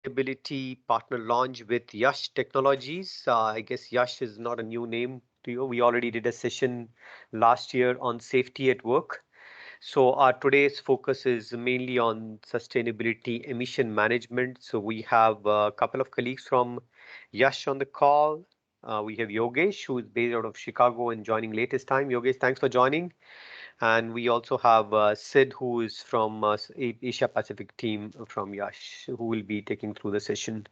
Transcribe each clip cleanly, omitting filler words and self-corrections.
sustainability partner launch with YASH Technologies. I guess YASH is not a new name to you. We already did a session last year on safety at work. So our today's focus is mainly on sustainability emission management. So we have a couple of colleagues from YASH on the call. We have Yogesh, who is based out of Chicago and joining latest time. Yogesh, thanks for joining. And we also have Sid, who is from Asia Pacific team from Yash, who will be taking through the session.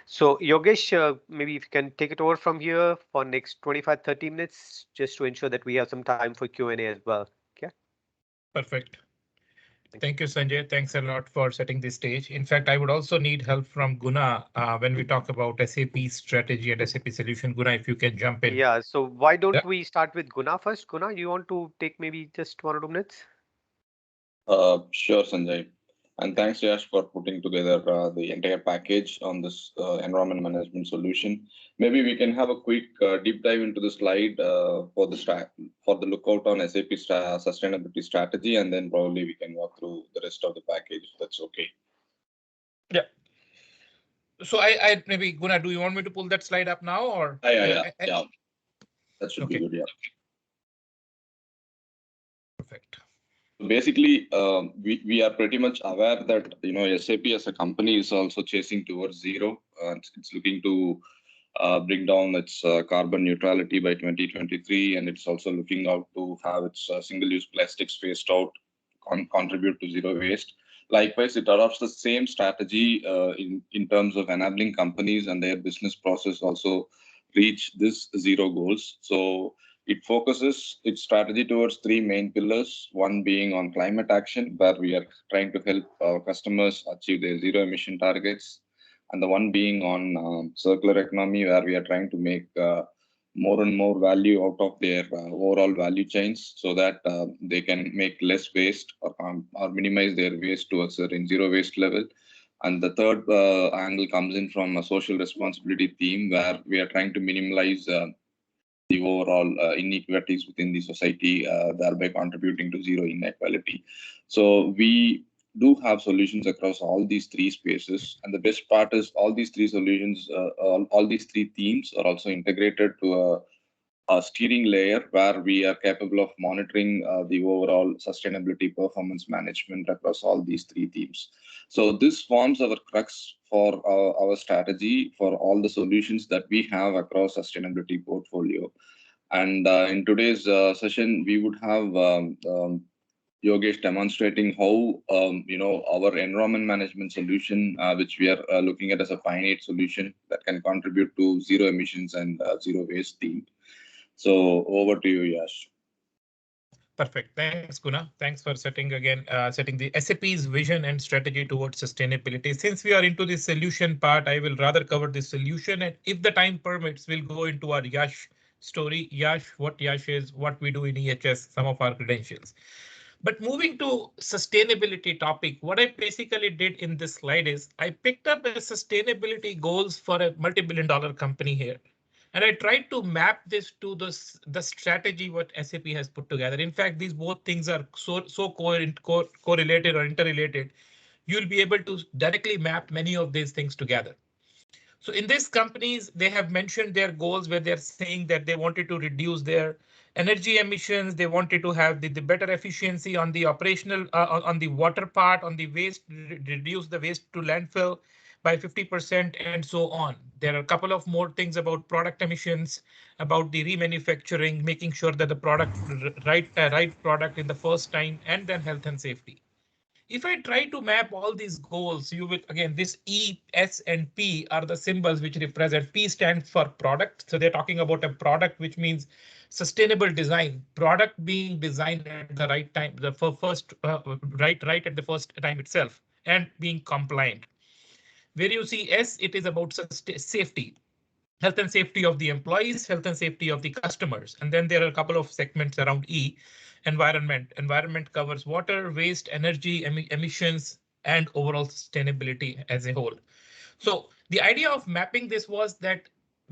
So Yogesh, maybe if you can take it over from here for next 25-30 minutes, just to ensure that we have some time for Q&A as well. Okay. Perfect. Thank you. Thank you, Sanjay. Thanks a lot for setting the stage. In fact, I would also need help from Guna when we talk about SAP strategy and SAP solution. Guna, if you can jump in. Yeah, so why Yeah. don't we start with Guna first? Guna, you want to take maybe just 1 or 2 minutes? Sure, Sanjay. And thanks, Yash, for putting together the entire package on this environment management solution. Maybe we can have a quick deep dive into the slide for the lookout on SAP sustainability strategy, and then probably we can walk through the rest of the package. If that's okay. Yeah. So I maybe Guna, do you want me to pull that slide up now or? Yeah. That should be good. Yeah. Perfect. Basically, we are pretty much aware that SAP as a company is also chasing towards zero. It's looking to bring down its carbon neutrality by 2023, and it's also looking out to have its single-use plastics phased out, contribute to zero waste. Likewise, it adopts the same strategy in terms of enabling companies and their business process also reach this zero goals. So it focuses its strategy towards three main pillars, one being on climate action, where we are trying to help our customers achieve their zero emission targets, and the one being on circular economy, where we are trying to make more and more value out of their overall value chains so that they can make less waste or minimize their waste to a certain zero waste level. And the third angle comes in from a social responsibility theme, where we are trying to minimize the overall inequalities within the society, thereby contributing to zero inequality. So we do have solutions across all these three spaces, and the best part is all these three solutions, all these three themes are also integrated to a steering layer where we are capable of monitoring the overall sustainability performance management across all these three themes. So this forms our crux for our strategy for all the solutions that we have across sustainability portfolio. And in today's session, we would have Yogesh demonstrating how our environment management solution, which we are looking at as a finite solution that can contribute to zero emissions and zero waste theme. So over to you, Yash. Perfect. Thanks, Guna. Thanks for setting the SAP's vision and strategy towards sustainability. Since we are into the solution part, I will rather cover the solution, and if the time permits, we'll go into our YASH story. YASH, what YASH is, what we do in EHS, some of our credentials. But moving to sustainability topic, what I basically did in this slide is I picked up the sustainability goals for a multi-billion-dollar company here. And I tried to map this to the strategy what SAP has put together. In fact, these both things are so correlated or interrelated. You'll be able to directly map many of these things together. So in these companies, they have mentioned their goals where they're saying that they wanted to reduce their energy emissions. They wanted to have the better efficiency on the operational, on the water part, on the waste, reduce the waste to landfill by 50% and so on. There are a couple of more things about product emissions, about the remanufacturing, making sure that the product right product in the first time, and then health and safety. If I try to map all these goals, you will again, this E, S, and P are the symbols which represent. P stands for product. So they're talking about a product, which means sustainable design, product being designed at the right time, the first right at the first time itself, and being compliant. Where you see S, it is about safety, health and safety of the employees, health and safety of the customers. And then there are a couple of segments around E, environment. Environment covers water, waste, energy, emissions, and overall sustainability as a whole. So the idea of mapping this was that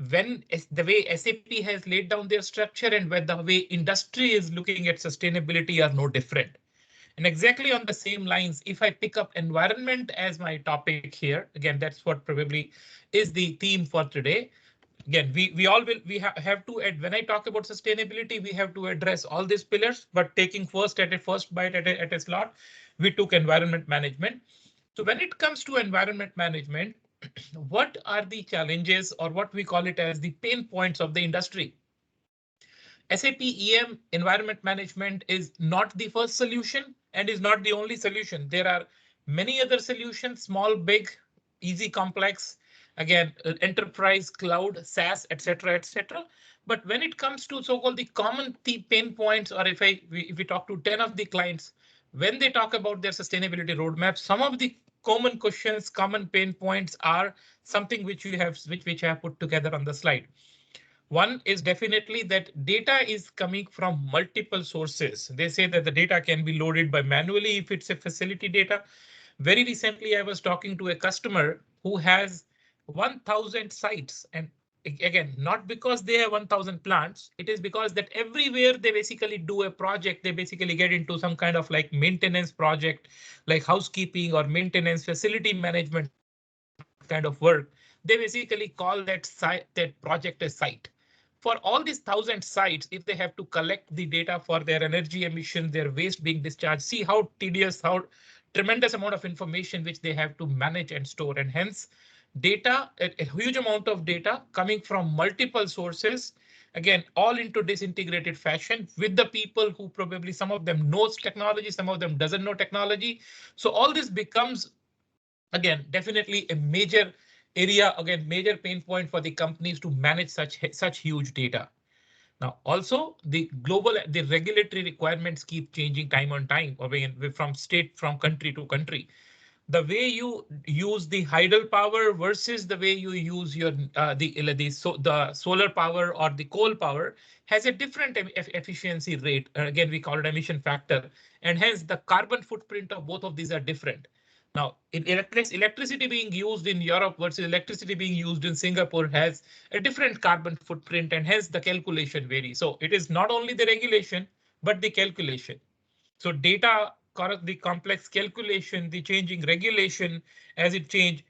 when the way SAP has laid down their structure and when the way industry is looking at sustainability are no different. And exactly on the same lines, if I pick up environment as my topic here, again, that's what probably is the theme for today. Again, we all will have to add, when I talk about sustainability, we have to address all these pillars, but taking first bite at a slot, we took environment management. So when it comes to environment management, what are the challenges, or what we call it as the pain points of the industry? SAP EM environment management is not the first solution and is not the only solution. There are many other solutions, small, big, easy, complex, again, enterprise, cloud, SaaS, etc., etc. But when it comes to so-called the common pain points, or if we talk to 10 of the clients, when they talk about their sustainability roadmap, some of the common questions, common pain points are something which which I have put together on the slide. One is definitely that data is coming from multiple sources. They say that the data can be loaded by manually if it's a facility data. Very recently, I was talking to a customer who has 1,000 sites, and again, not because they have 1,000 plants, it is because that everywhere they basically do a project, they basically get into some kind of like maintenance project, like housekeeping or maintenance facility management kind of work. They basically call that project a site. For all these 1,000 sites, if they have to collect the data for their energy emission, their waste being discharged, see how tedious, how tremendous amount of information which they have to manage and store. And hence data, a huge amount of data coming from multiple sources, again, all into disintegrated fashion with the people who probably some of them knows technology, some of them doesn't know technology. So all this becomes, again, definitely a major area, again, major pain point for the companies to manage such huge data. Now, also the regulatory requirements keep changing time on time, or from state, from country to country. The way you use the hydel power versus the way you use your the solar power or the coal power has a different efficiency rate. Again, we call it emission factor, and hence the carbon footprint of both of these are different. Now, electricity being used in Europe versus electricity being used in Singapore has a different carbon footprint, and hence the calculation varies. So it is not only the regulation, but the calculation. So data, the complex calculation, the changing regulation as it change,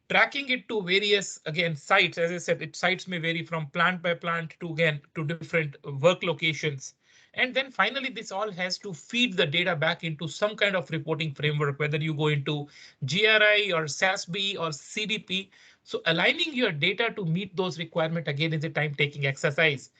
tracking it to various, again, sites. As I said, sites may vary from plant by plant to, again, to different work locations. And then finally, this all has to feed the data back into some kind of reporting framework, whether you go into GRI or SASB or CDP. So aligning your data to meet those requirements, again, is a time taking exercise.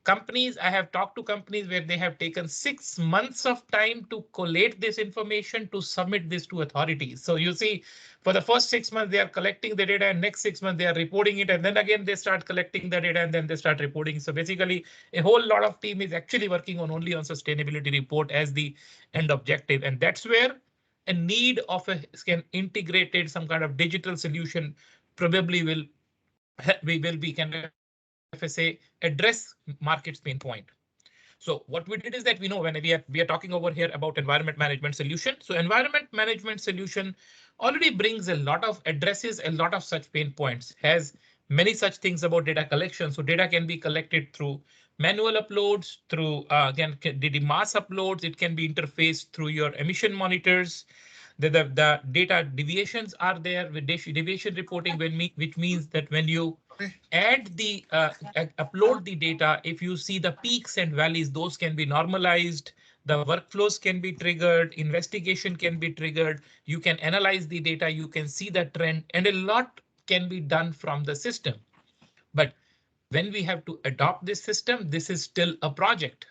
Companies, I have talked to companies where they have taken 6 months of time to collate this information to submit this to authorities. So you see, for the first 6 months, they are collecting the data, and next 6 months they are reporting it. And then again, they start collecting the data and then they start reporting. So basically, a whole lot of team is actually working on only on sustainability report as the end objective. And that's where a need of a integrated, some kind of digital solution probably we will be, kind of say, address market's pain point. So what we did is that we know when we are talking over here about environment management solution. So environment management solution already brings a lot of addresses, a lot of such pain points, has many such things about data collection. So data can be collected through manual uploads, through again the mass uploads. It can be interfaced through your emission monitors. The data deviations are there with deviation reporting, which means that when you add the upload the data, if you see the peaks and valleys, those can be normalized. The workflows can be triggered, investigation can be triggered. You can analyze the data, you can see the trend, and a lot can be done from the system. But when we have to adopt this system, this is still a project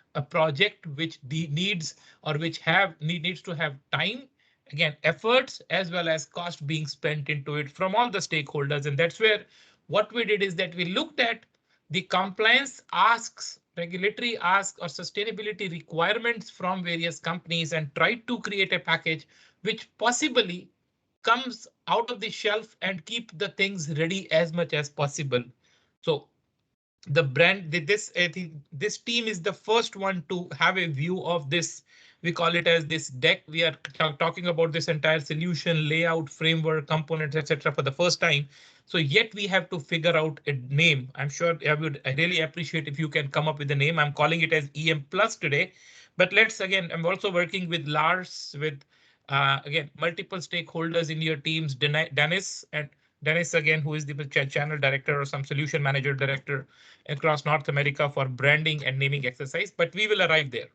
which needs, or which needs to have time, again, efforts as well as cost being spent into it from all the stakeholders. And that's where what we did is that we looked at the compliance asks, regulatory asks, or sustainability requirements from various companies and tried to create a package which possibly comes out of the shelf and keep the things ready as much as possible. So the brand, I think this team is the first one to have a view of this. We call it as this deck. We are talking about this entire solution, layout, framework, components, etc. for the first time. So yet we have to figure out a name. I'm sure I really appreciate if you can come up with a name. I'm calling it as EM Plus today, But let's again, I'm also working with Lars, with again multiple stakeholders in your teams, Dennis again, who is the channel director or some solution manager director across North America for branding and naming exercise. But we will arrive there.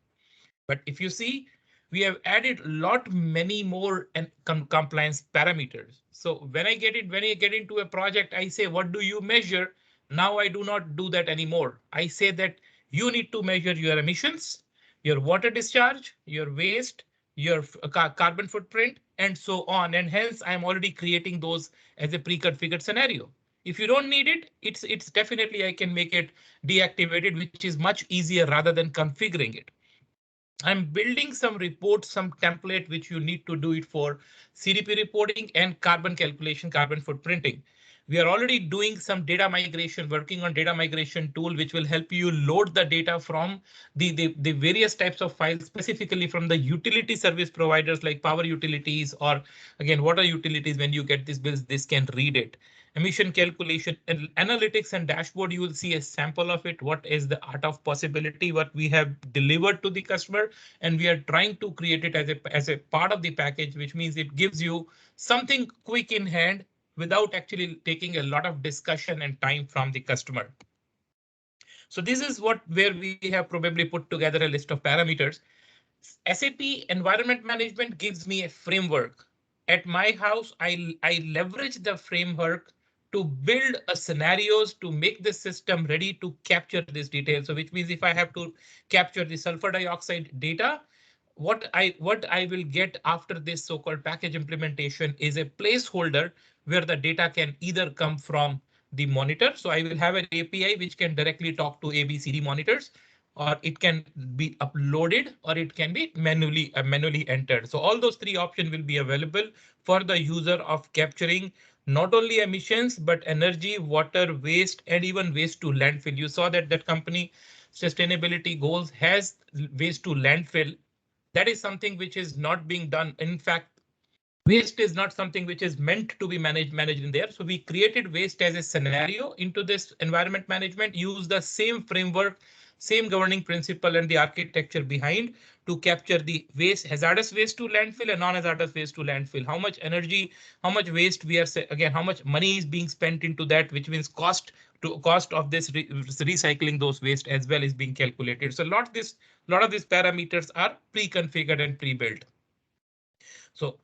But if you see, we have added a lot many more and compliance parameters. So when I get into a project, I say, what do you measure? Now I do not do that anymore. I say that you need to measure your emissions, your water discharge, your waste, your carbon footprint, and so on. And hence, I'm already creating those as a pre-configured scenario. If you don't need it, it's definitely I can make it deactivated, which is much easier rather than configuring it. I'm building some reports, some template which you need to do it for CDP reporting and carbon calculation, carbon footprinting. We are already doing some data migration, working on data migration tool, which will help you load the data from the various types of files, specifically from the utility service providers like power utilities or again, water utilities. When you get these bills, this can read it. Emission calculation and analytics and dashboard, you will see a sample of it. What is the art of possibility, what we have delivered to the customer, and we are trying to create it as a part of the package, which means it gives you something quick in hand without actually taking a lot of discussion and time from the customer. So this is where we have probably put together a list of parameters. SAP environment management gives me a framework. At my house, I leverage the framework to build a scenarios to make the system ready to capture this detail. So which means if I have to capture the sulfur dioxide data, what I will get after this so-called package implementation is a placeholder where the data can either come from the monitor. So I will have an API which can directly talk to ABCD monitors, or it can be uploaded, or it can be manually entered. So all those three options will be available for the user of capturing not only emissions, but energy, water, waste, and even waste to landfill. You saw that that company sustainability goals has waste to landfill. That is something which is not being done. In fact, waste is not something which is meant to be managed in there. So we created waste as a scenario into this environment management, use the same framework, same governing principle and the architecture behind to capture the waste, hazardous waste to landfill and non-hazardous waste to landfill. How much energy, how much waste we are, again, how much money is being spent into that, which means cost of this recycling those waste as well is being calculated. So lot of these parameters are pre-configured and pre-built. So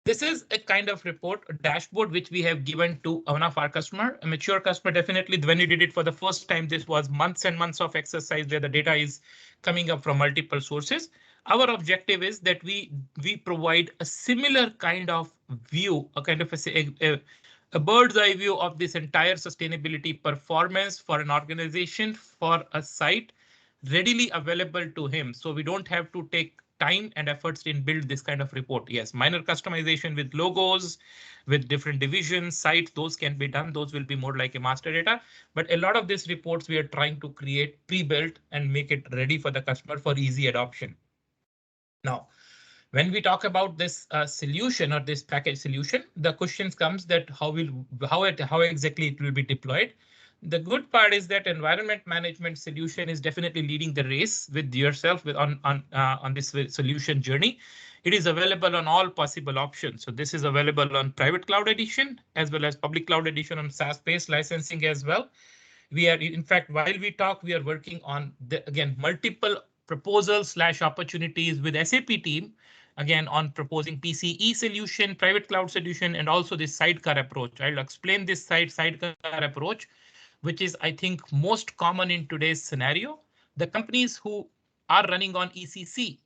this is a kind of report, a dashboard, which we have given to one of our customer, a mature customer. Definitely when we did it for the first time, this was months and months of exercise where the data is coming up from multiple sources. Our objective is that we provide a similar kind of view, a kind of a bird's eye view of this entire sustainability performance for an organization, for a site, readily available to him. So we don't have to take time and efforts in build this kind of report. Yes, minor customization with logos, with different divisions, sites, those can be done. Those will be more like a master data. But a lot of these reports we are trying to create pre-built and make it ready for the customer for easy adoption. Now, when we talk about this solution or this package solution, the questions comes that how exactly it will be deployed. The good part is that environment management solution is definitely leading the race with yourself on this solution journey. It is available on all possible options. So this is available on private cloud edition as well as public cloud edition on SaaS-based licensing as well. We are, in fact, while we talk, we are working on again multiple proposals / opportunities with SAP team, again on proposing PCE solution, private cloud solution, and also this sidecar approach. I'll explain this sidecar approach, which is, I think, most common in today's scenario. The companies who are running on ECC,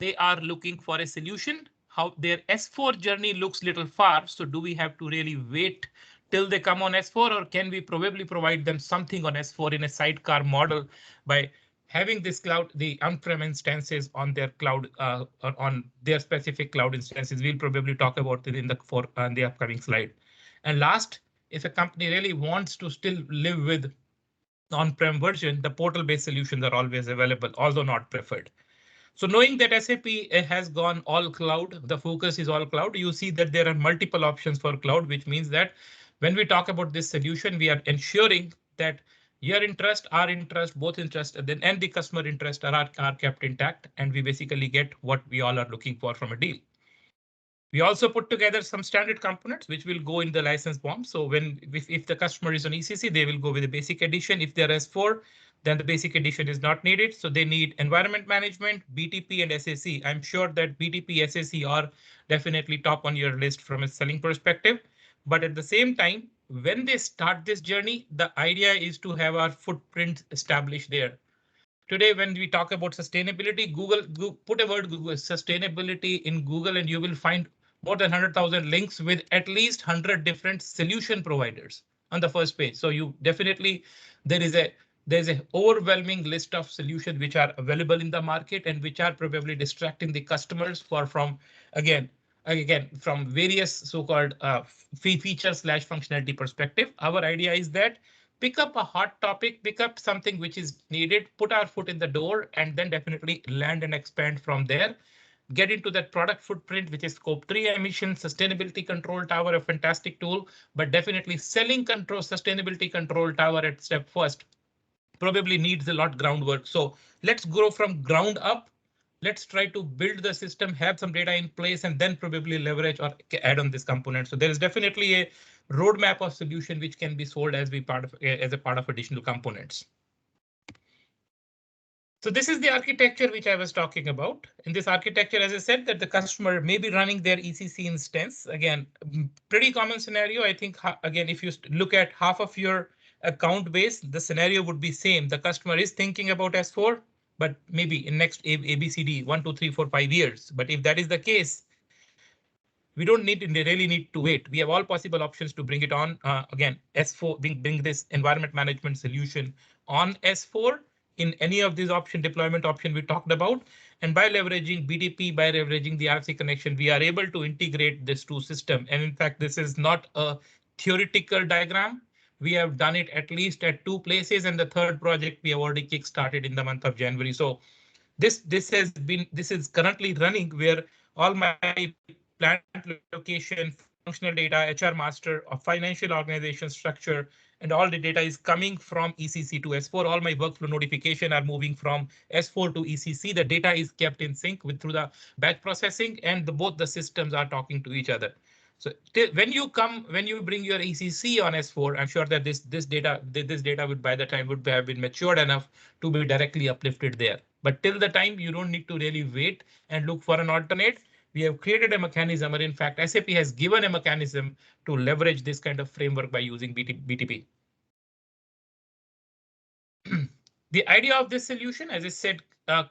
they are looking for a solution. How their S4 journey looks little far. So do we have to really wait till they come on S4, or can we probably provide them something on S4 in a sidecar model by having this cloud, the on-prem instances on their cloud, on their specific cloud instances? We'll probably talk about it in the upcoming slide. And last, if a company really wants to still live with on-prem version, the portal-based solutions are always available, although not preferred. So knowing that SAP has gone all cloud, the focus is all cloud, you see that there are multiple options for cloud, which means that when we talk about this solution, we are ensuring that your interest, our interest, both interest, and the customer interest are kept intact, and we basically get what we all are looking for from a deal. We also put together some standard components which will go in the license bomb. So if the customer is on ECC, they will go with the basic edition. If they're S4, then the basic edition is not needed. So they need environment management, BTP and SAC. I'm sure that BTP, SAC are definitely top on your list from a selling perspective. But at the same time, when they start this journey, the idea is to have our footprint established there. Today, when we talk about sustainability, Google put a word Google sustainability in Google, and you will find more than 100,000 links with at least 100 different solution providers on the first page. So you definitely there's a overwhelming list of solutions which are available in the market and which are probably distracting the customers from again from various so-called feature slash functionality perspective. Our idea is that pick up a hot topic, pick up something which is needed, put our foot in the door, and then definitely land and expand from there. Get into that product footprint, which is scope 3 emission, sustainability control tower, a fantastic tool, but definitely selling control, sustainability control tower at step first probably needs a lot groundwork. So let's grow from ground up. Let's try to build the system, have some data in place, and then probably leverage or add on this component. So there is definitely a roadmap of solution which can be sold as a part of additional components. So this is the architecture which I was talking about. In this architecture, as I said, that the customer may be running their ECC instance. Again, pretty common scenario. I think, again, if you look at half of your account base, the scenario would be same. The customer is thinking about S4, but maybe in next ABCD 1, 2, 3, 4, 5 years. But if that is the case, we don't really need to wait. We have all possible options to bring it on. Again, S4, bring this environment management solution on S4 in any of these deployment option we talked about. And by leveraging BTP, by leveraging the RFC connection, we are able to integrate this two system. And in fact, this is not a theoretical diagram. We have done it at least at 2 places, and the third project we have already kick-started in the month of January. So this is currently running where all my plant location, functional data, HR master, or financial organization structure, and all the data is coming from ECC to S4. All my workflow notification are moving from S4 to ECC. The data is kept in sync through the batch processing, and both the systems are talking to each other. So when you bring your ECC on S4, I'm sure that this data would by the time would have been matured enough to be directly uplifted there. But till the time, you don't need to really wait and look for an alternate. We have created a mechanism, or in fact, SAP has given a mechanism to leverage this kind of framework by using BTP. The idea of this solution, as I said,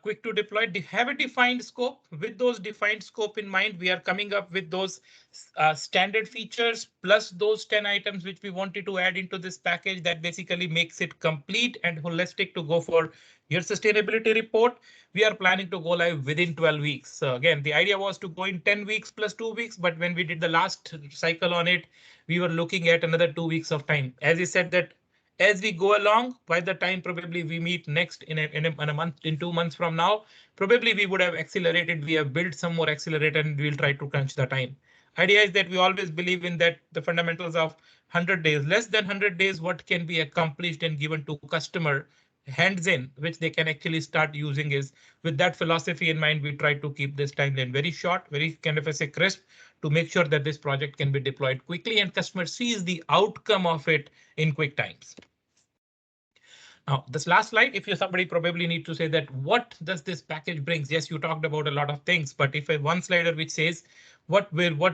quick to deploy, have a defined scope. With those defined scope in mind, we are coming up with those standard features plus those 10 items which we wanted to add into this package that basically makes it complete and holistic to go for your sustainability report. We are planning to go live within 12 weeks. So again, the idea was to go in 10 weeks plus 2 weeks, but when we did the last cycle on it, we were looking at another 2 weeks of time. As I said that as we go along, by the time probably we meet next in a month, in 2 months from now, probably we would have accelerated. We have built some more accelerator, and we'll try to crunch the time. Idea is that we always believe in that the fundamentals of 100 days, less than 100 days, what can be accomplished and given to customer hands in, which they can actually start using. Is with that philosophy in mind, we try to keep this timeline very short, very kind of a crisp, to make sure that this project can be deployed quickly and customer sees the outcome of it in quick times. Now, this last slide, if you somebody probably need to say that what does this package brings? Yes, you talked about a lot of things, but if one slider which says what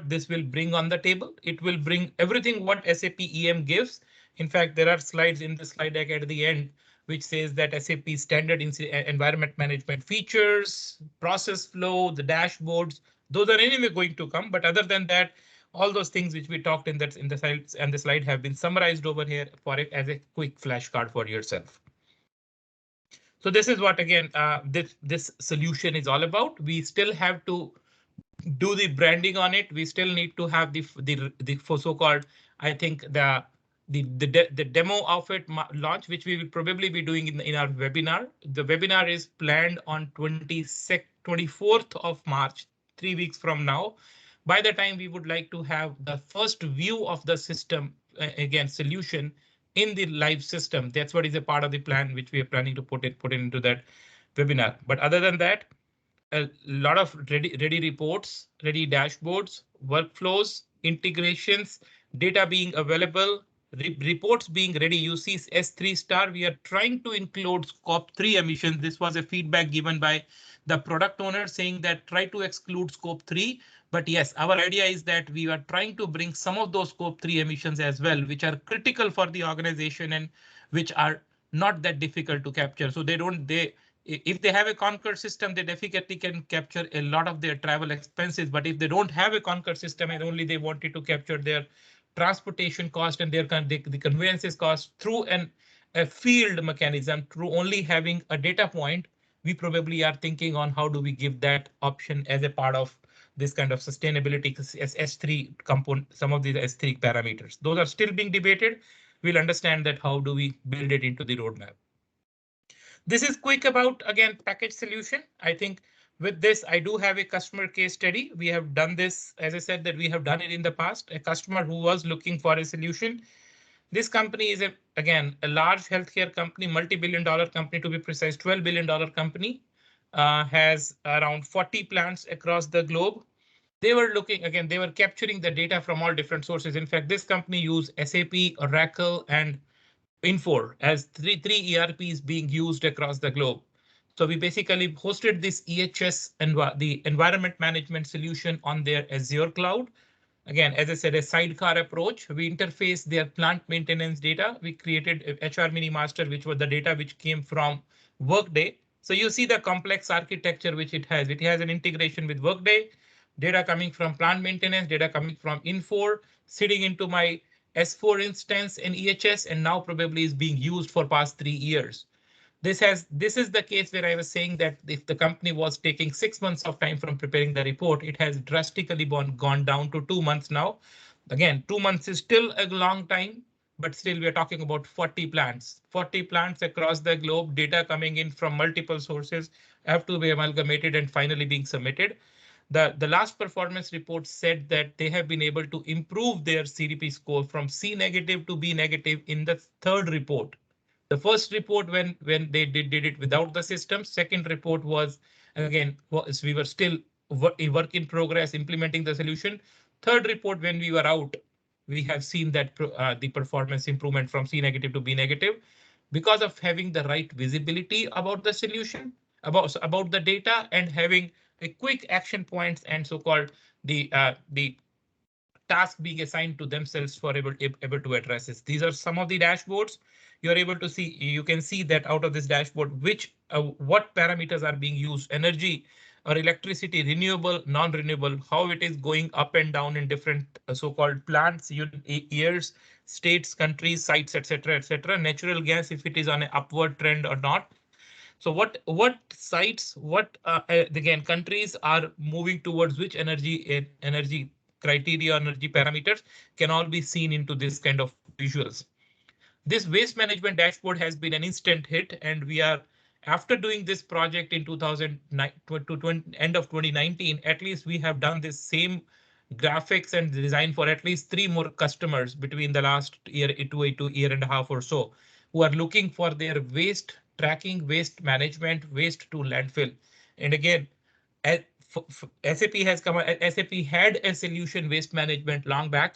this will bring on the table, it will bring everything what SAP EM gives. In fact, there are slides in the slide deck at the end which says that SAP standard environment management features, process flow, the dashboards, those are anyway going to come. But other than that, all those things which we talked in the slides and the slide have been summarized over here for it as a quick flashcard for yourself. So this is what again this solution is all about. We still have to do the branding on it. We still need to have the so-called, I think the demo of it launch, which we will probably be doing in our webinar. The webinar is planned on 24th of March, 3 weeks from now. By the time we would like to have the first view of the system, again, solution in the live system. That's what is a part of the plan which we are planning to put into that webinar. But other than that, a lot of ready reports, ready dashboards, workflows, integrations, data being available, reports being ready. You see S3 star, we are trying to include scope 3 emissions. This was a feedback given by the product owner saying that try to exclude scope 3. But yes, our idea is that we are trying to bring some of those scope 3 emissions as well, which are critical for the organization and which are not that difficult to capture. So if they have a Concur system, they definitely can capture a lot of their travel expenses. But if they don't have a Concur system and only they wanted to capture their transportation cost and the conveyances cost through a field mechanism, through only having a data point, we probably are thinking on how do we give that option as a part of this kind of sustainability as S3 component, some of these S3 parameters. Those are still being debated. We'll understand that how do we build it into the roadmap. This is quick about, again, package solution. I think with this, I do have a customer case study. We have done this, as I said, that we have done it in the past. A customer who was looking for a solution. This company is, again, a large healthcare company, multi-billion-dollar company to be precise, $12 billion company, has around 40 plants across the globe. They were looking, again, they were capturing the data from all different sources. In fact, this company used SAP, Oracle, and Infor as three ERPs being used across the globe. So we basically hosted this EHS and the environment management solution on their Azure cloud. Again, as I said, a sidecar approach. We interface their plant maintenance data. We created a HR mini master, which was the data which came from Workday. So you see the complex architecture which it has. It has an integration with Workday, data coming from plant maintenance, data coming from Infor, sitting into my S4 instance in EHS, and now probably is being used for past 3 years. This is the case where I was saying that if the company was taking 6 months of time from preparing the report, it has drastically gone down to 2 months now. Again, 2 months is still a long time, but still we are talking about 40 plants across the globe, data coming in from multiple sources have to be amalgamated and finally being submitted. The last performance report said that they have been able to improve their CDP score from C negative to B negative in the third report. The first report when they did it without the system. Second report was, again, we were still a work in progress implementing the solution. Third report when we were out, we have seen that the performance improvement from C negative to B negative because of having the right visibility about the solution, about the data, and having a quick action points and so-called the task being assigned to themselves for able to address this. These are some of the dashboards you're able to see. You can see that out of this dashboard, what parameters are being used, energy or electricity, renewable, non-renewable, how it is going up and down in different so-called plants, years, states, countries, sites, etc., etc. Natural gas, if it is on an upward trend or not. So what sites, again, countries are moving towards which energy criteria, energy parameters can all be seen into this kind of visuals. This waste management dashboard has been an instant hit, and we are, after doing this project in 2009 to end of 2019, at least we have done this same graphics and design for at least 3 more customers between the last year to year and a half or so, who are looking for their waste tracking, waste management, waste to landfill. And again, SAP has come. SAP had a solution, waste management, long back.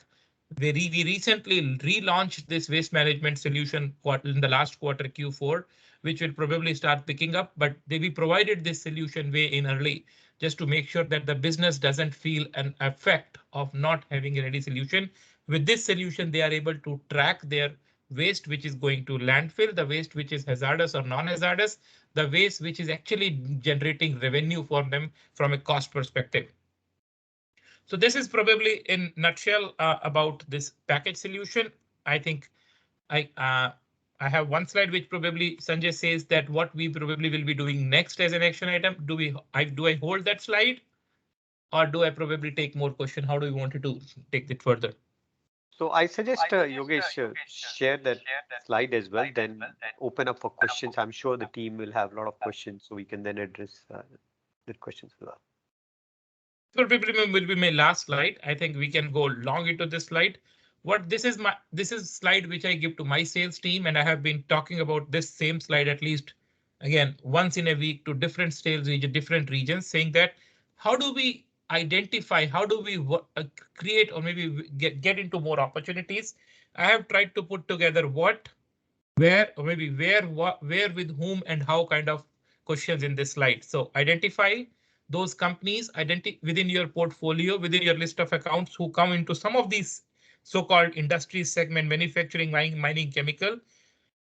We recently relaunched this waste management solution in the last quarter Q4, which will probably start picking up. But we provided this solution way in early, just to make sure that the business doesn't feel an effect of not having a ready solution. With this solution, they are able to track their waste which is going to landfill, the waste which is hazardous or non-hazardous, the waste which is actually generating revenue for them from a cost perspective. So this is probably in nutshell about this package solution. I think I have one slide which probably Sanjay says that what we probably will be doing next as an action item. Do I hold that slide, or do I probably take more question? How do we want to take it further? So I suggest Yogesh share that slide as well, then open up for questions. I'm sure the team will have a lot of questions, so we can then address the questions as well. So will be my last slide. I think we can go long into this slide. this is slide which I give to my sales team, and I have been talking about this same slide at least again once in a week to different sales region, different regions, saying that how do we identify, how do we create or maybe get into more opportunities. I have tried to put together what, where, or maybe where, what, where, with whom, and how kind of questions in this slide. So identify those companies within your portfolio, within your list of accounts who come into some of these so-called industry segment, manufacturing, mining, chemical.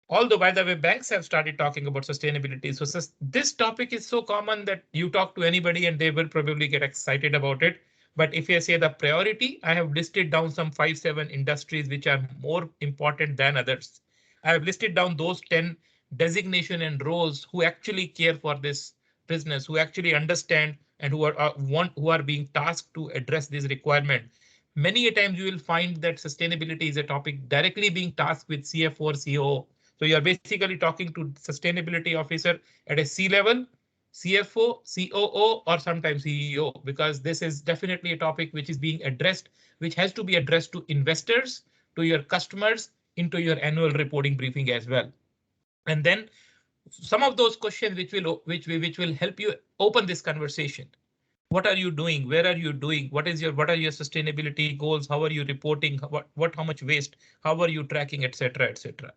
Although, by the way, banks have started talking about sustainability. So this topic is so common that you talk to anybody and they will probably get excited about it. But if I say the priority, I have listed down some 5-7 industries which are more important than others. I have listed down those 10 designation and roles who actually care for this business, who actually understand and who are being tasked to address this requirement. Many a times you will find that sustainability is a topic directly being tasked with CFO or COO. So you are basically talking to sustainability officer at a C level, CFO, COO, or sometimes CEO, because this is definitely a topic which is being addressed, which has to be addressed to investors, to your customers, into your annual reporting briefing as well. And then some of those questions which will help you open this conversation. What are you doing? Where are you doing? What are your sustainability goals? How are you reporting? How much waste? How are you tracking, etc., etc.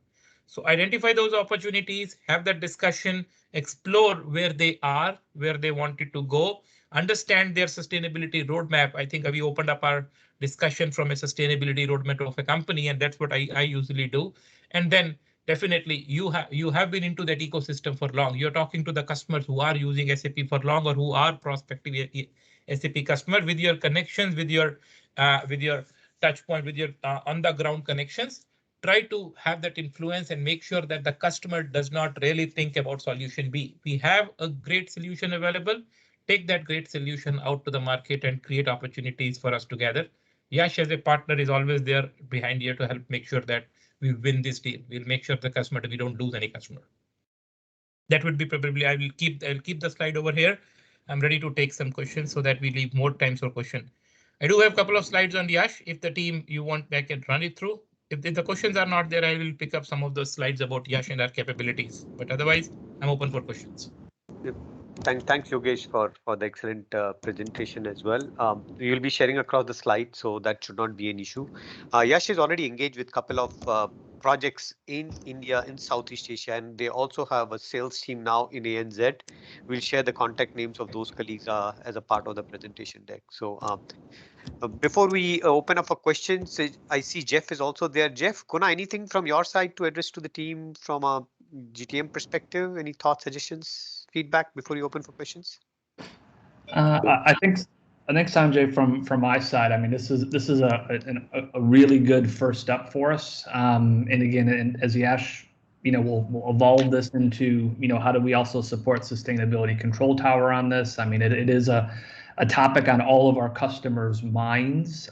So identify those opportunities, have that discussion, explore where they are, where they wanted to go, understand their sustainability roadmap. I think we opened up our discussion from a sustainability roadmap of a company, and that's what I usually do. And then definitely you have been into that ecosystem for long. You're talking to the customers who are using SAP for long or who are prospective SAP customer with your connections, with your touch point, with your on the ground connections. Try to have that influence and make sure that the customer does not really think about solution B. We have a great solution available. Take that great solution out to the market and create opportunities for us together. Yash as a partner is always there behind here to help make sure that we win this deal. We'll make sure the customer, we don't lose any customer. That would be probably, I'll keep the slide over here. I'm ready to take some questions so that we leave more time for question. I do have a couple of slides on Yash. If the team you want, I can run it through. If the questions are not there, I will pick up some of those slides about Yash and our capabilities. But otherwise, I'm open for questions. Yep. Thanks, Yogesh, for the excellent presentation as well. You'll be sharing across the slide, so that should not be an issue. Yash is already engaged with a couple of projects in India, in Southeast Asia, and they also have a sales team now in ANZ. We'll share the contact names of those colleagues as a part of the presentation deck. So before we open up for questions, I see Jeff is also there. Jeff, Kuna, anything from your side to address to the team from a GTM perspective? Any thoughts, suggestions, feedback before you open for questions? I think Sanjay, from my side, I mean, this is a really good first step for us. And again, and as Yash, we'll evolve this into, how do we also support sustainability control tower on this? I mean, it is a topic on all of our customers' minds.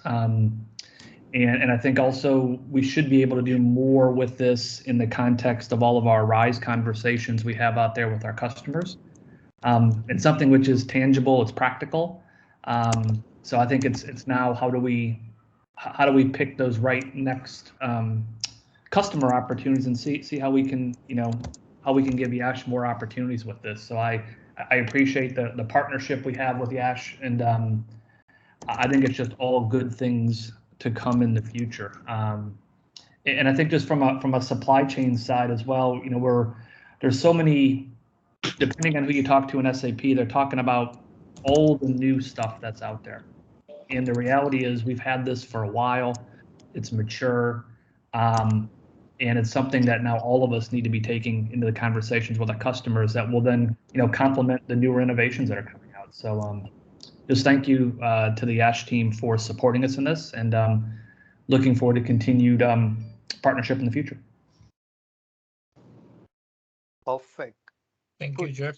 And I think also we should be able to do more with this in the context of all of our RISE conversations we have out there with our customers. It's something which is tangible, it's practical. So I think it's now how do we pick those right next customer opportunities and see how we can give Yash more opportunities with this. So I appreciate the partnership we have with Yash, and I think it's just all good things to come in the future. And I think just from a supply chain side as well, there's so many. Depending on who you talk to in SAP, they're talking about all the new stuff that's out there. And the reality is we've had this for a while. It's mature. And it's something that now all of us need to be taking into the conversations with our customers that will then, complement the newer innovations that are coming out. So just thank you to the Yash team for supporting us in this, and looking forward to continued partnership in the future. Perfect. Thank you, Jeff.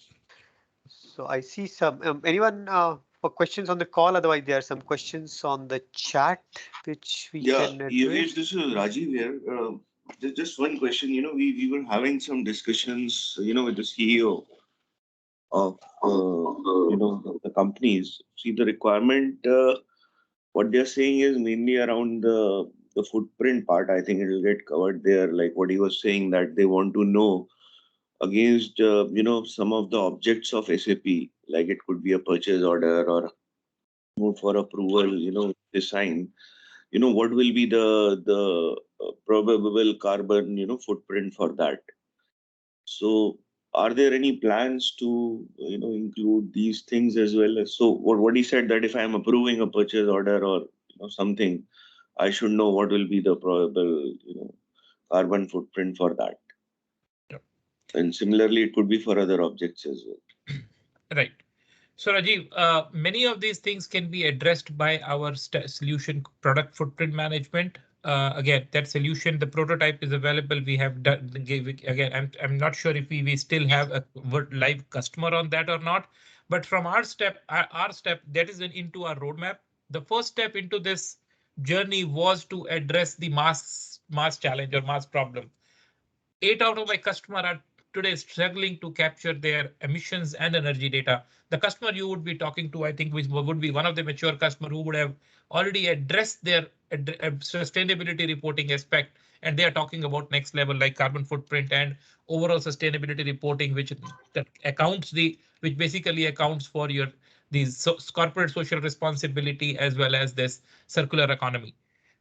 So I see some anyone for questions on the call. Otherwise, there are some questions on the chat which we can address. Yogesh, this is Rajiv here. Just one question. We were having some discussions, with the CEO of the companies. See, the requirement, what they're saying is mainly around the the footprint part, I think it will get covered there. Like what he was saying, that they want to know against some of the objects of SAP, like it could be a purchase order or move for approval, design. What will be the probable carbon footprint for that. So are there any plans to include these things as well? So what he said, that if I am approving a purchase order or something, I should know what will be the probable carbon footprint for that. Yep. And similarly, it could be for other objects as well. Right. So Rajiv, many of these things can be addressed by our solution product footprint management. Again, that solution, the prototype is available. We have done again. I'm not sure if we still have a live customer on that or not. But from our step that is into our roadmap. The first step into this journey was to address the mass challenge or mass problem. 8 out of my customer are today struggling to capture their emissions and energy data. The customer you would be talking to, I think, which would be one of the mature customer who would have already addressed their sustainability reporting aspect, and they are talking about next level like carbon footprint and overall sustainability reporting, which which basically accounts for your these corporate social responsibility as well as this circular economy.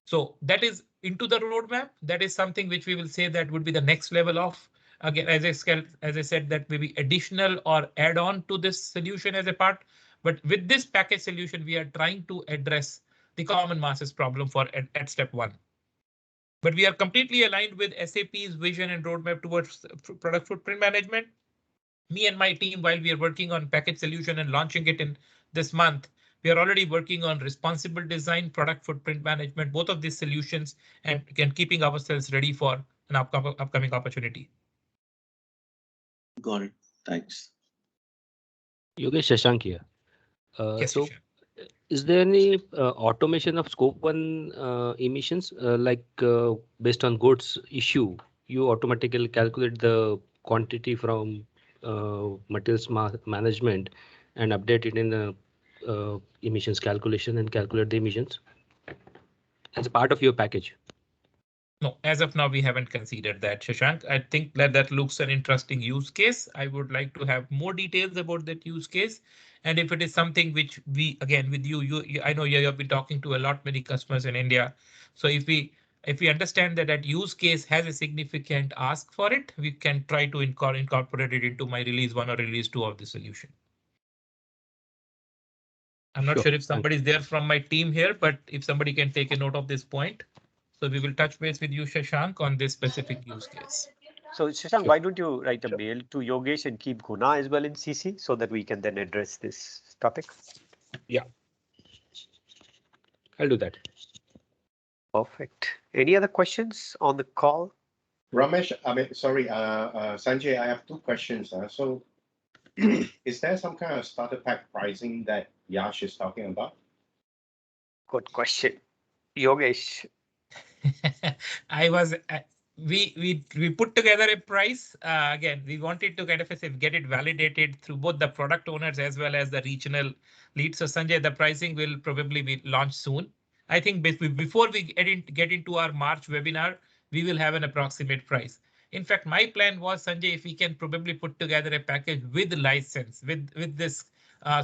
So that is into the roadmap. That is something which we will say that would be the next level of, again, as I said, that may be additional or add on to this solution as a part. But with this package solution, we are trying to address the common masses problem for at step 1. But we are completely aligned with SAP's vision and roadmap towards product footprint management. Me and my team, while we are working on package solution and launching it in this month, we are already working on responsible design, product footprint management, both of these solutions, and keeping ourselves ready for an upcoming opportunity. Got it. Thanks. Yogesh, Shashank here. Yes, So, Shashank. is there any automation of scope 1 emissions, based on goods issue, you automatically calculate the quantity from materials management and update it in the emissions calculation and calculate the emissions as a part of your package? No, as of now, we haven't considered that, Shashank. I think that looks an interesting use case. I would like to have more details about that use case. And if it is something which we, again, with I know you have been talking to a lot many customers in India. So if we understand that use case has a significant ask for it, we can try to incorporate it into my release 1 or release 2 of the solution. I'm not sure if somebody's there from my team here, but if somebody can take a note of this point. So we will touch base with you, Shashank, on this specific use case. So Shashank, why don't you write a mail to Yogesh and keep Guna as well in CC so that we can then address this topic? Yeah, I'll do that. Perfect. Any other questions on the call? Ramesh, Sanjay, I have 2 questions. So is there some kind of starter pack pricing that Yash is talking about? Good question. Yogesh. We put together a price. Again, we wanted to kind of get it validated through both the product owners as well as the regional leads. So Sanjay, the pricing will probably be launched soon. I think before we get into our March webinar, we will have an approximate price. In fact, my plan was, Sanjay, if we can probably put together a package with license, with this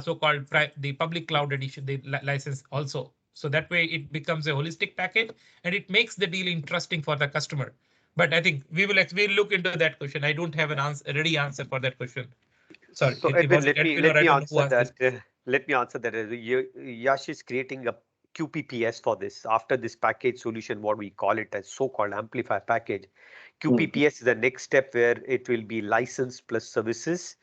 so-called the public cloud edition, the license also. So that way it becomes a holistic package and it makes the deal interesting for the customer. But I think we'll look into that question. I don't have a ready answer for that question. Sorry. So Edwin, let me answer that. Let me answer that. Yash is creating a QPPS for this. After this package solution, what we call it as so-called amplify package. QPPS is the next step where it will be license plus services,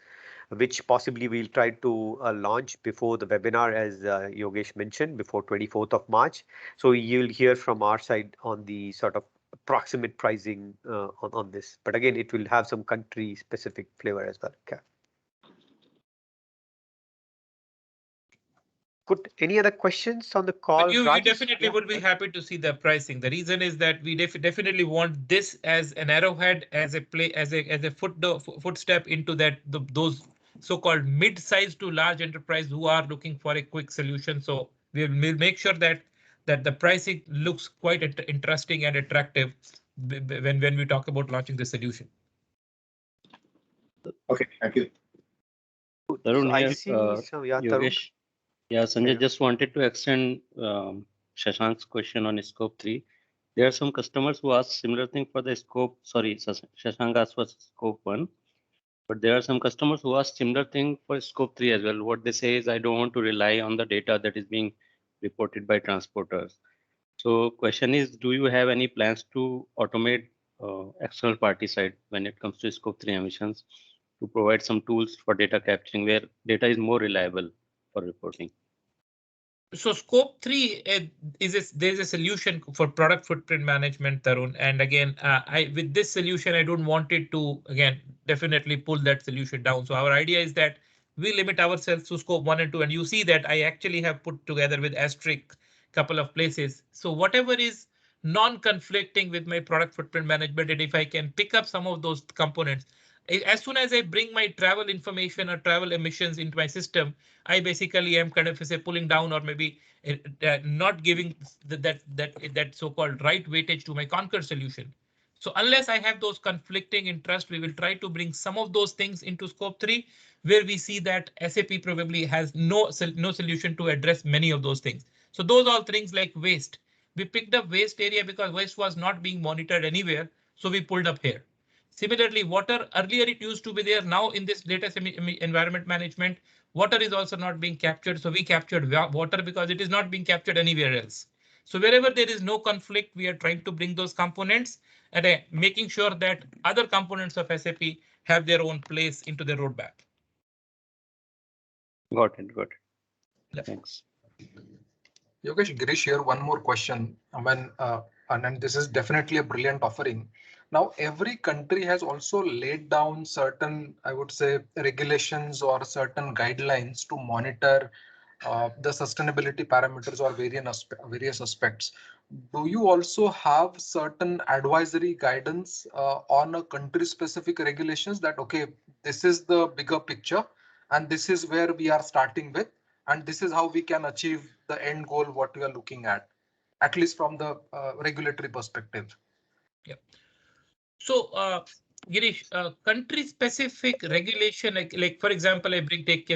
which possibly we'll try to launch before the webinar, as Yogesh mentioned, before 24th of March. So you'll hear from our side on the sort of approximate pricing on this. But again, it will have some country specific flavor as well. Okay. Good. Any other questions on the call? You definitely would be happy to see the pricing. The reason is that we definitely want this as an arrowhead, as a footstep into those so-called mid-sized to large enterprise who are looking for a quick solution. So we'll make sure that that the pricing looks quite interesting and attractive when we talk about launching the solution. Okay, thank you. Tarun So I here, see, yeah, Tarun. Yogesh. Yeah, Sanjay, Yeah. just wanted to extend Shashank's question on scope 3. There are some customers who ask similar thing for the scope. Sorry, Shashank asked for scope 1, but there are some customers who ask similar thing for scope 3 as well. What they say is, I don't want to rely on the data that is being reported by transporters. So question is, do you have any plans to automate external party side when it comes to scope 3 emissions to provide some tools for data capturing where data is more reliable for reporting? So scope 3 there's a solution for product footprint management, Tarun. And again, with this solution, I don't want it to again definitely pull that solution down. So our idea is that we limit ourselves to scope 1 and 2, and you see that I actually have put together with asterisk couple of places. So whatever is non-conflicting with my product footprint management, and if I can pick up some of those components, as soon as I bring my travel information or travel emissions into my system, I basically am kind of say pulling down or maybe not giving that so-called right weightage to my Concur solution. So unless I have those conflicting interests, we will try to bring some of those things into scope 3, where we see that SAP probably has no solution to address many of those things. So those are things like waste. We picked up waste area because waste was not being monitored anywhere, so we pulled up here. Similarly, water, earlier it used to be there. Now in this latest environment management, water is also not being captured. So we captured water because it is not being captured anywhere else. So wherever there is no conflict, we are trying to bring those components and making sure that other components of SAP have their own place into the roadmap. Got it. Got it. Yeah. Thanks. Yogesh, Girish here, one more question. And this is definitely a brilliant offering. Now, every country has also laid down certain, I would say, regulations or certain guidelines to monitor the sustainability parameters or various aspects. Do you also have certain advisory guidance on a country-specific regulations that, okay, this is the bigger picture and this is where we are starting with, and this is how we can achieve the end goal, what we are looking at least from the regulatory perspective? Yeah. So, Girish, country-specific regulation, like for example, I take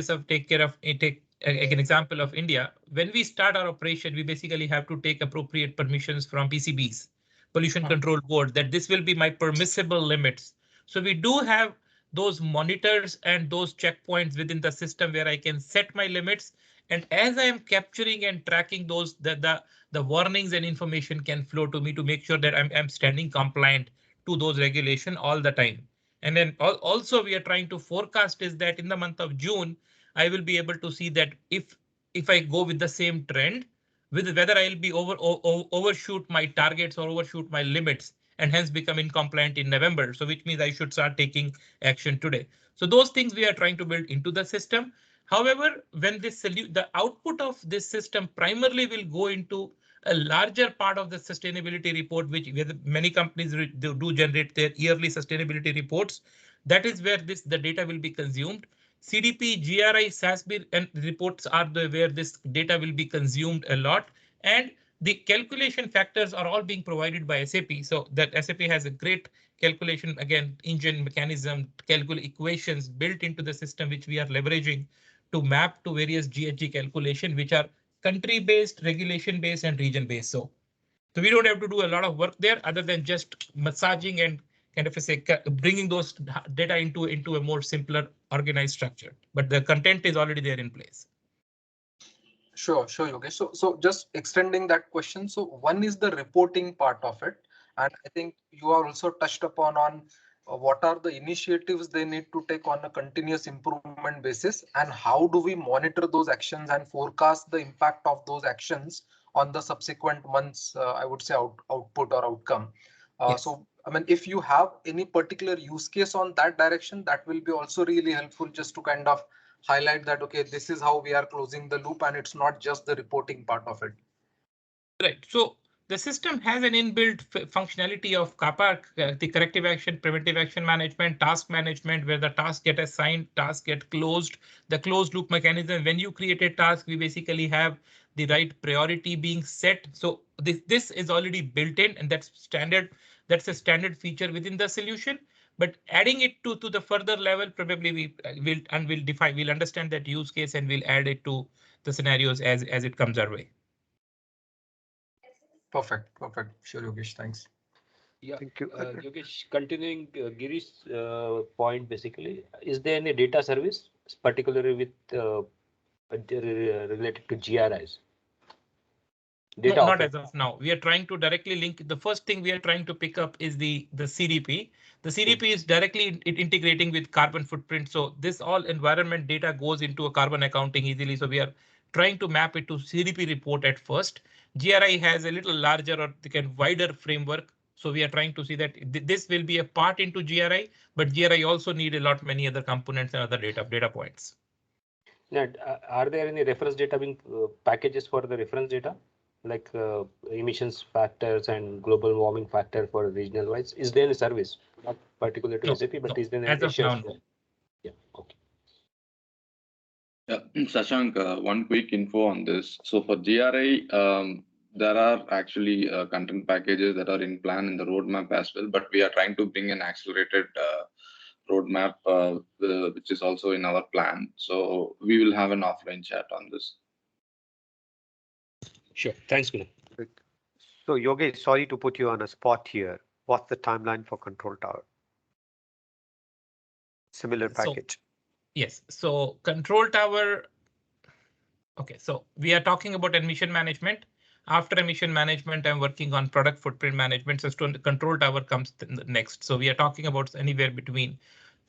an example of India. When we start our operation, we basically have to take appropriate permissions from PCBs, Pollution Control Board, that this will be my permissible limits. So we do have those monitors and those checkpoints within the system where I can set my limits. And as I am capturing and tracking those, the warnings and information can flow to me to make sure that I'm standing compliant to those regulation all the time. And then also we are trying to forecast is that in the month of June, I will be able to see that if I go with the same trend, with whether I'll be overshoot my targets or overshoot my limits and hence become incompliant in November. So which means I should start taking action today. So those things we are trying to build into the system. However, when the output of this system primarily will go into a larger part of the sustainability report, which many companies do generate their yearly sustainability reports. That is where the data will be consumed. CDP, GRI, SASB and reports are where this data will be consumed a lot. And the calculation factors are all being provided by SAP. So that SAP has a great calculation, again, engine mechanism, equations built into the system, which we are leveraging to map to various GHG calculation, which are country-based, regulation-based, and region-based. So we don't have to do a lot of work there other than just massaging and kind of bringing those data into a more simpler, organized structure. But the content is already there in place. Sure, Yogesh. So just extending that question. So one is the reporting part of it. And I think you are also touched upon on what are the initiatives they need to take on a continuous improvement basis, and how do we monitor those actions and forecast the impact of those actions on the subsequent months, I would say output or outcome. Yes. So, I mean, if you have any particular use case on that direction, that will be also really helpful just to kind of highlight that, okay, this is how we are closing the loop and it's not just the reporting part of it. Right. So the system has an inbuilt functionality of CAPA, the corrective action, preventive action management, task management, where the tasks get assigned, tasks get closed, the closed loop mechanism. When you create a task, we basically have the right priority being set. So this is already built in, and that's standard. That's a standard feature within the solution. But adding it to the further level, probably we'll understand that use case and we'll add it to the scenarios as it comes our way. Perfect. Sure, Yogesh. Thanks. Yeah, Thank you. Yogesh, continuing Girish's point, basically, is there any data service, particularly with related to GRIs? No, not as of now. We are trying to directly link. The first thing we are trying to pick up is the CDP. The CDP is directly integrating with carbon footprint. So this all environment data goes into a carbon accounting easily. So we are trying to map it to CDP report at first. GRI has a little larger or wider framework. So we are trying to see that this will be a part into GRI, but GRI also need a lot many other components and other data points. Now, are there any reference data being packages for the reference data, like emissions factors and global warming factor for regional wise? Is there any service, not particular to SAP, but is there any as of now? No. Yeah. Okay. Yeah, Shashank, one quick info on this. So for GRI, there are actually content packages that are in plan in the roadmap as well, but we are trying to bring an accelerated roadmap, which is also in our plan. So we will have an offline chat on this. Sure. Thanks, Guna. So Yogesh, sorry to put you on a spot here. What's the timeline for control tower? Similar package. Yes. So control tower. Okay, so we are talking about emission management. After emission management, I'm working on product footprint management. So control tower comes next. So we are talking about anywhere between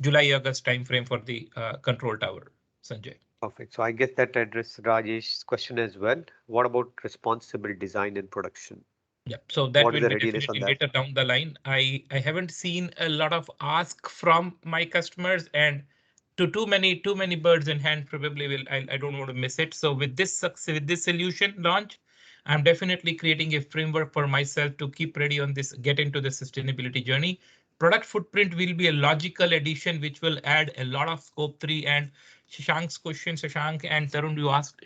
July-August timeframe for the control tower, Sanjay. Perfect. So I guess that addresses Rajesh's question as well. What about responsible design in production? Yeah, so that What will is the be readiness definitely on that? later down the line. I haven't seen a lot of ask from my customers, and too many birds in hand probably will. I don't want to miss it. So with this solution launch, I'm definitely creating a framework for myself to keep ready on this, get into the sustainability journey. Product footprint will be a logical addition, which will add a lot of scope 3. And Shashank's question, Shashank and Tarun, you asked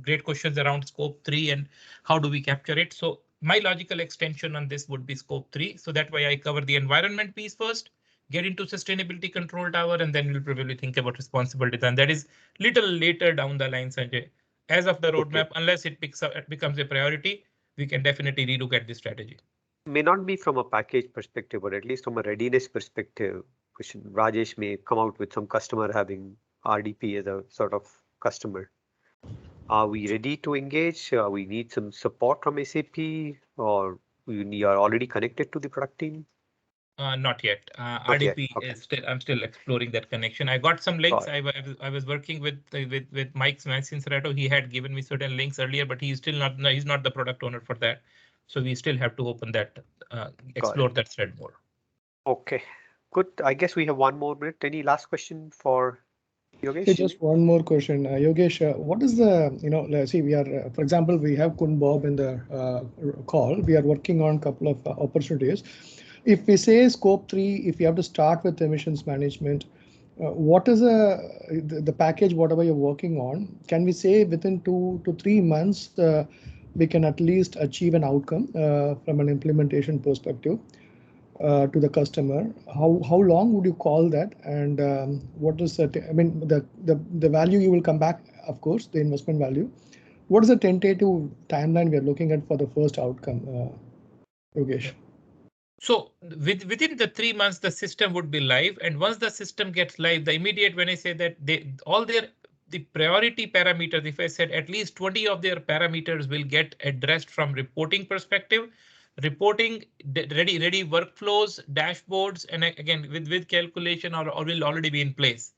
great questions around scope 3 and how do we capture it. So my logical extension on this would be scope 3. So that way I cover the environment piece first, get into sustainability control tower, and then we'll probably think about responsible design. That is little later down the line, Sanjay. As of the roadmap, unless it becomes a priority, we can definitely relook at this strategy. May not be from a package perspective, but at least from a readiness perspective, Rajesh may come out with some customer having RDP as a sort of customer. Are we ready to engage? We need some support from SAP, or we are already connected to the product team? Not yet. Not RDP yet. Okay. is still. I'm still exploring that connection. I got some links. I was working with Mike Cincerato. He had given me certain links earlier, but he's still not. He's not the product owner for that. So we still have to open that, explore that thread more. Okay, good. I guess we have 1 more minute. Any last question for Yogesh? Hey, just one more question, Yogesh. What is the, let's see, we are, for example, we have Kun Bob in the call. We are working on a couple of opportunities. If we say scope 3, if you have to start with emissions management, what is the package, whatever you're working on? Can we say within 2 to 3 months, we can at least achieve an outcome from an implementation perspective to the customer? How long would you call that? And what is that? I mean, the value you will come back, of course, the investment value. What is the tentative timeline we are looking at for the first outcome, Yogesh? So within the 3 months, the system would be live. And once the system gets live, the immediate, when I say that the priority parameters, if I said at least 20 of their parameters will get addressed from reporting perspective, reporting ready workflows, dashboards, and again, with calculation or will already be in place.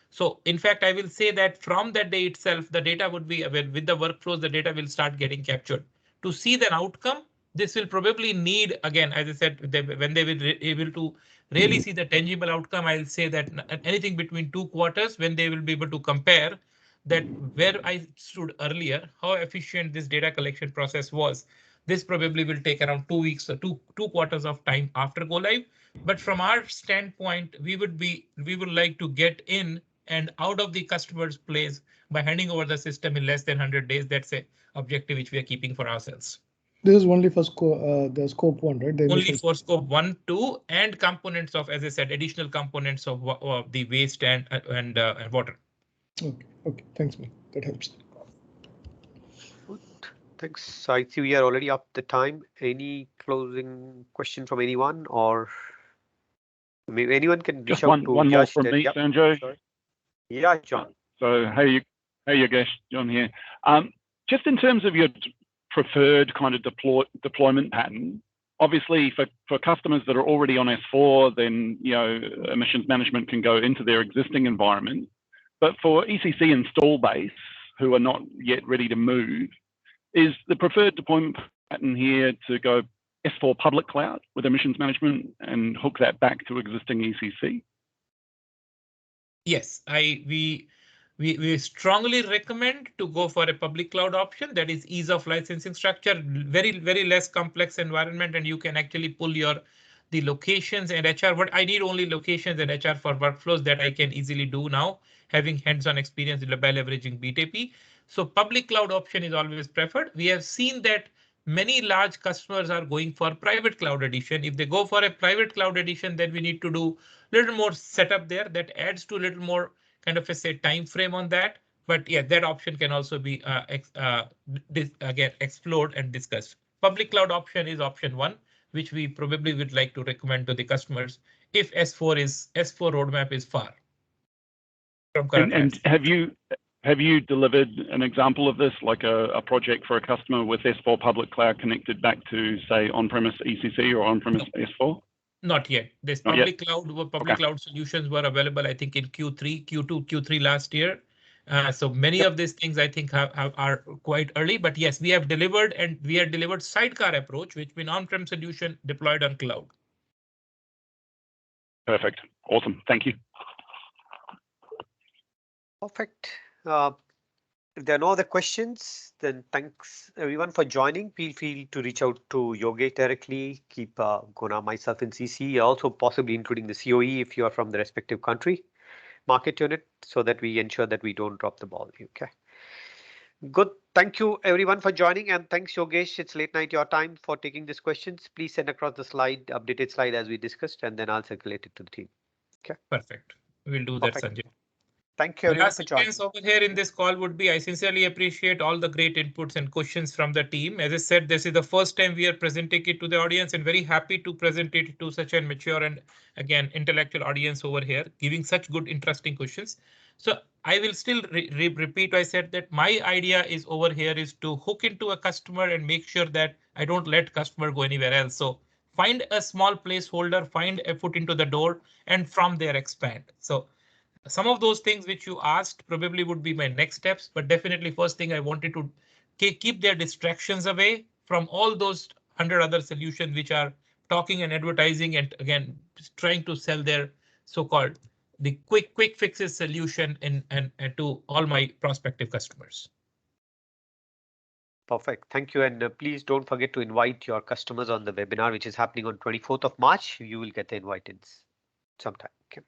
So in fact, I will say that from that day itself, the data would be with the workflows, the data will start getting captured. To see the outcome, this will probably need, again, as I said, when they will be able to really see the tangible outcome, I'll say that anything between 2 quarters, when they will be able to compare that where I stood earlier, how efficient this data collection process was. This probably will take around 2 weeks or two quarters of time after go live. But from our standpoint, we would like to get in and out of the customer's place by handing over the system in less than 100 days. That's objective which we are keeping for ourselves. This is only for the scope 1, right? The only for scope 1, 2, and components of, as I said, additional components of the waste and water. Okay. Thanks, man. That helps. Good. Thanks. I see we are already up the time. Any closing question from anyone, or maybe anyone can reach Just out to one more Yash? from me, Yep. Sanjay. Sorry. Yeah, John. So hey Yogesh, John here. Just in terms of your preferred kind of deployment pattern, obviously for customers that are already on S4, then emissions management can go into their existing environment. But for ECC install base who are not yet ready to move, is the preferred deployment pattern here to go S4 public cloud with emissions management and hook that back to existing ECC? Yes, we strongly recommend to go for a public cloud option. That is ease of licensing structure, very less complex environment, and you can actually pull the locations and HR. But I need only locations and HR for workflows that I can easily do now, having hands-on experience by leveraging BTP. So public cloud option is always preferred. We have seen that many large customers are going for private cloud edition. If they go for a private cloud edition, then we need to do a little more setup there. That adds to a little more kind of a time frame on that. But yeah, that option can also be again explored and discussed. Public cloud option is option 1, which we probably would like to recommend to the customers if S4 roadmap is far from current. And have you delivered an example of this, like a project for a customer with S4 public cloud connected back to, say, on-premise ECC or on-premise S4? Not yet. This public cloud solutions were available, I think, in Q3 last year. So many of these things I think are quite early, but yes, we have delivered, and we have delivered Sidecar approach, which means on-prem solution deployed on cloud. Perfect. Awesome. Thank you. Perfect. If there are no other questions, then thanks everyone for joining. Feel free to reach out to Yogesh directly. Keep Guna, myself in CC, also possibly including the COE if you are from the respective country market unit, so that we ensure that we don't drop the ball. Okay. Good. Thank you everyone for joining, and thanks Yogesh. It's late night your time for taking these questions. Please send across the updated slide as we discussed, and then I'll circulate it to the team. Okay. Perfect. We'll do that, Sanjay. Thank you everyone for joining. Over here in this call would be, I sincerely appreciate all the great inputs and questions from the team. As I said, this is the first time we are presenting it to the audience, and very happy to present it to such a mature and again intellectual audience over here, giving such good interesting questions. So I will still repeat, I said that my idea is over here is to hook into a customer and make sure that I don't let customer go anywhere else. So find a small placeholder, find a foot into the door, and from there expand. So some of those things which you asked probably would be my next steps, but definitely first thing I wanted to keep their distractions away from all those 100 other solutions which are talking and advertising and again trying to sell their so-called the quick fixes solution and to all my prospective customers. Perfect. Thank you. And please don't forget to invite your customers on the webinar, which is happening on 24th of March. You will get the invite in sometime. Okay.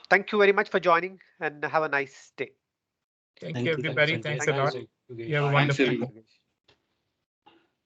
Thank you very much for joining, and have a nice day. Thank you, everybody. Thanks a lot. You have a wonderful day.